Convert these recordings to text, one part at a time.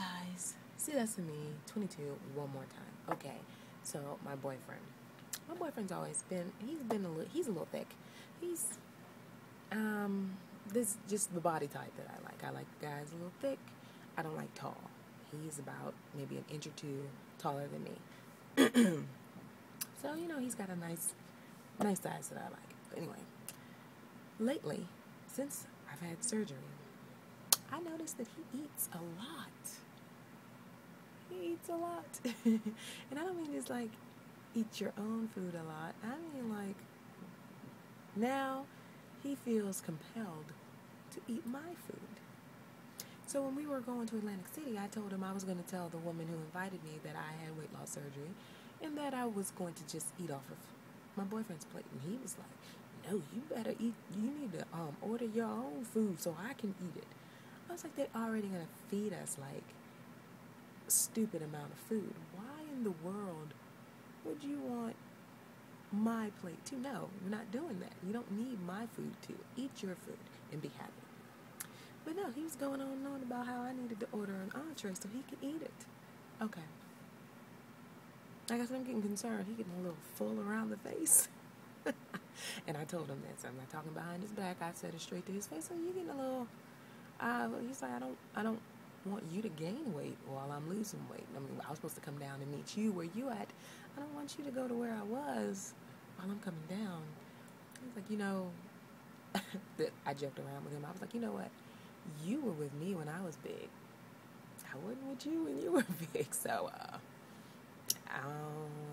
guys. See, that's me, 22, one more time. Okay, so my boyfriend. My boyfriend's always been, he's a little thick. He's, this just the body type that I like. I like guys a little thick. I don't like tall. He's about maybe an inch or two taller than me. So, he's got a nice size that I like. But anyway, lately, since I've had surgery, I noticed that he eats a lot. He eats a lot. And I don't mean just like eat your own food a lot. I mean like now he feels compelled to eat my food. So when we were going to Atlantic City, I told him I was going to tell the woman who invited me that I had weight loss surgery and that I was going to just eat off of my boyfriend's plate. And he was like, no, you better eat. You need to order your own food so I can eat it. I was like, they're already going to feed us like a stupid amount of food. Why in the world would you want my plate too? No, we're not doing that. You don't need my food too. Eat your food and be happy. But no, he was going on and on about how I needed to order an entree so he could eat it. Okay. I guess I'm getting concerned. He getting a little full around the face. And I told him this. I'm not talking behind his back. I said it straight to his face. So you getting a little... he's like, I don't want you to gain weight while I'm losing weight. I mean, I was supposed to come down and meet you where you at. I don't want you to go to where I was while I'm coming down. He's like, I joked around with him. I was like, you know what? You were with me when I was big. I wasn't with you when you were big. So, I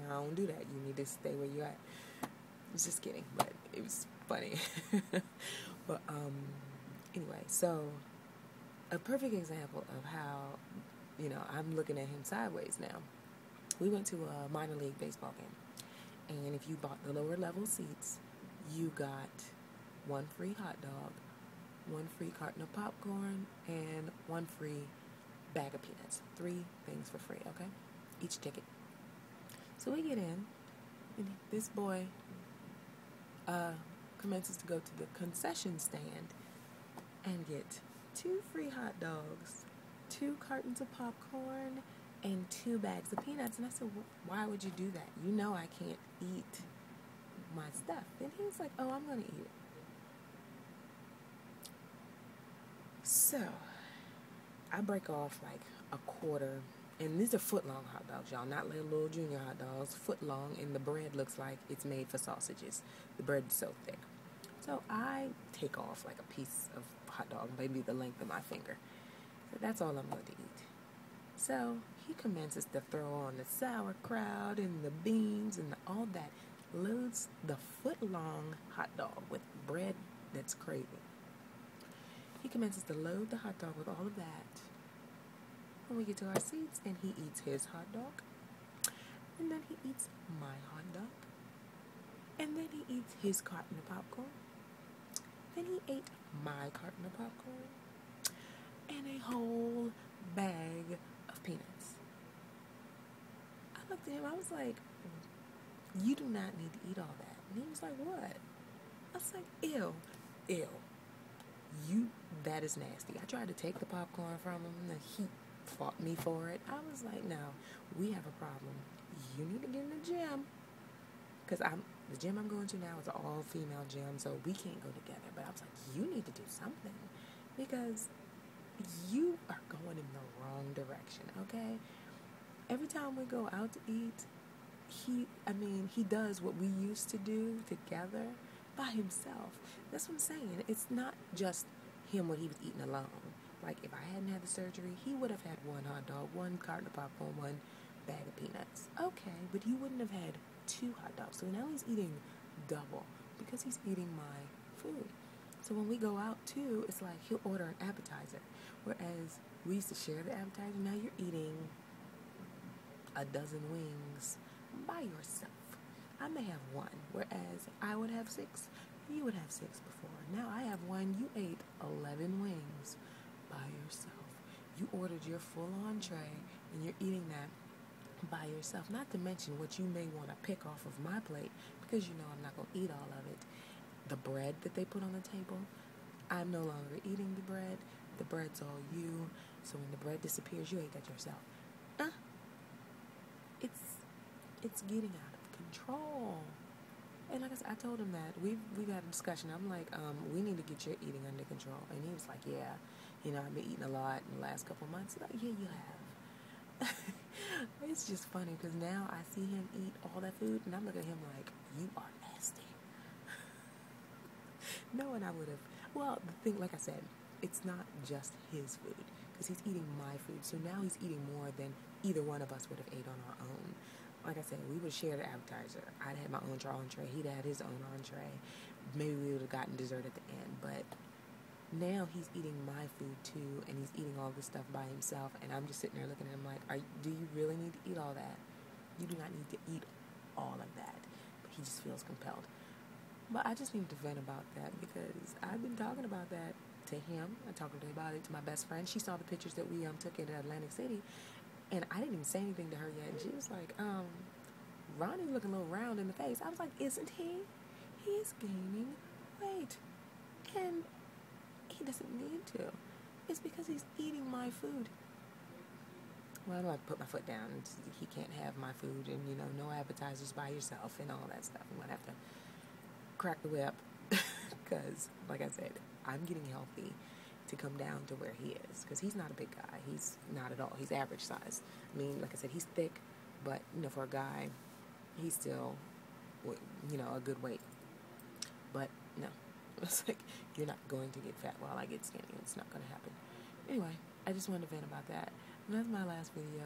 don't do that. You need to stay where you're at. I was just kidding, but it was funny. But, anyway, so a perfect example of how, I'm looking at him sideways now. We went to a minor league baseball game, and if you bought the lower level seats, you got one free hot dog, one free carton of popcorn, and one free bag of peanuts. 3 things for free, okay? Each ticket. So we get in, and this boy commences to go to the concession stand and get 2 free hot dogs, 2 cartons of popcorn, and 2 bags of peanuts. And I said, why would you do that? You know I can't eat my stuff. And he's like, oh, I'm going to eat it. So I break off like a quarter. And these are foot-long hot dogs, y'all. Not little junior hot dogs. Foot-long. And the bread looks like it's made for sausages. The bread is so thick. So I take off like a piece of hot dog, maybe the length of my finger. So that's all I'm going to eat. So he commences to throw on the sauerkraut and the beans and all that. Loads the foot-long hot dog with bread that's crazy. He commences to load the hot dog with all of that. When we get to our seats, and he eats his hot dog. And then he eats my hot dog. And then he eats his carton of popcorn. Then he ate my carton of popcorn. And a whole bag of peanuts. I looked at him, I was like, you do not need to eat all that. And he was like, what? I was like, ew. That is nasty. I tried to take the popcorn from him, and he fought me for it. I was like, no, we have a problem. You need to get in the gym. Because the gym I'm going to now is an all-female gym, so we can't go together. But I was like, you need to do something. Because you are going in the wrong direction, okay? Every time we go out to eat, he does what we used to do together by himself. That's what I'm saying. It's not just him when he was eating alone. Like, if I hadn't had the surgery, he would have had 1 hot dog, 1 carton of popcorn, 1 bag of peanuts. Okay, but he wouldn't have had 2 hot dogs. So now he's eating double because he's eating my food. So when we go out, too, it's like he'll order an appetizer. Whereas we used to share the appetizer. Now you're eating a dozen wings by yourself. I may have 1, whereas I would have 6. You would have 6 before. Now I have 1. You ate 11 wings by yourself. You ordered your full entree, and you're eating that by yourself. Not to mention what you may want to pick off of my plate, because you know I'm not going to eat all of it. The bread that they put on the table, I'm no longer eating the bread. the bread's all you, so when the bread disappears, you ate that yourself. It's getting out of control. And like I said, I told him that. We've had a discussion. I'm like, we need to get your eating under control. And he was like, yeah, I've been eating a lot in the last couple of months. Like, yeah, you have. It's just funny because now I see him eat all that food, and I'm looking at him like, you are nasty. Knowing I would have. Well, the thing, like I said, it's not just his food because he's eating my food. So now he's eating more than either one of us would have ate on our own. Like I said, we would share the appetizer. I'd had my own entree. He'd had his own entree. Maybe we would have gotten dessert at the end. But now he's eating my food too, and he's eating all this stuff by himself. And I'm just sitting there looking at him like, do you really need to eat all that? You do not need to eat all of that. But he just feels compelled. But I just need to vent about that because I've been talking about that to him. I talked about it to my best friend. She saw the pictures that we took in Atlantic City. And I didn't even say anything to her yet. And she was like, Ronnie's looking a little round in the face. I was like, isn't he? He's gaining weight. And he doesn't need to. It's because he's eating my food. Well, I'm going to put my foot down. He can't have my food and, no appetizers by yourself and all that stuff. I'm going to have to crack the whip. Because, like I said, I'm getting healthy to come down to where he is, because he's not a big guy. He's not at all. He's average size. I mean, like I said, he's thick, but for a guy, he's still a good weight. But no, it's like, you're not going to get fat while I get skinny. It's not going to happen. Anyway, I just wanted to vent about that. And that's my last video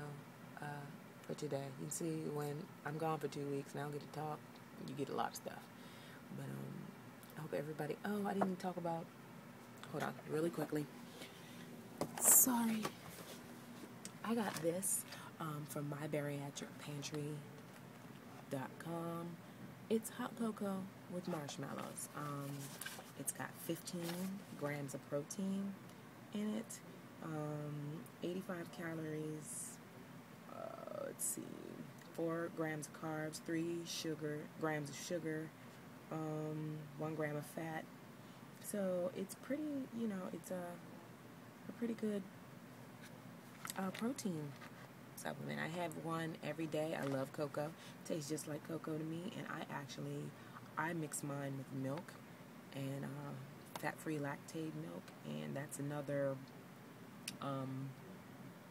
for today. You can see when I'm gone for 2 weeks and I don't get to talk, you get a lot of stuff. But I hope everybody. I didn't talk about. Hold on, really quickly. Sorry. I got this from mybariatricpantry.com. It's hot cocoa with marshmallows. It's got 15 grams of protein in it, 85 calories, let's see, 4 grams of carbs, 3 grams of sugar, 1 gram of fat. So it's pretty, it's a pretty good protein supplement. I have one every day. I love cocoa. It tastes just like cocoa to me. And I mix mine with milk and fat-free lactate milk. And that's another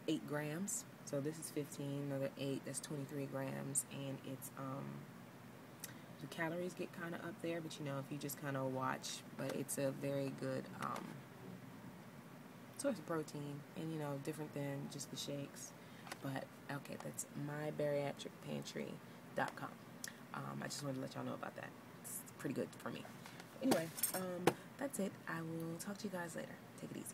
8 grams. So this is 15, another 8. That's 23 grams. And it's the calories get kind of up there, but if you just kind of watch, but it's a very good source of protein, and different than just the shakes. But okay, that's mybariatricpantry.com. I just wanted to let y'all know about that. It's pretty good for me. Anyway, that's it. I will talk to you guys later. Take it easy.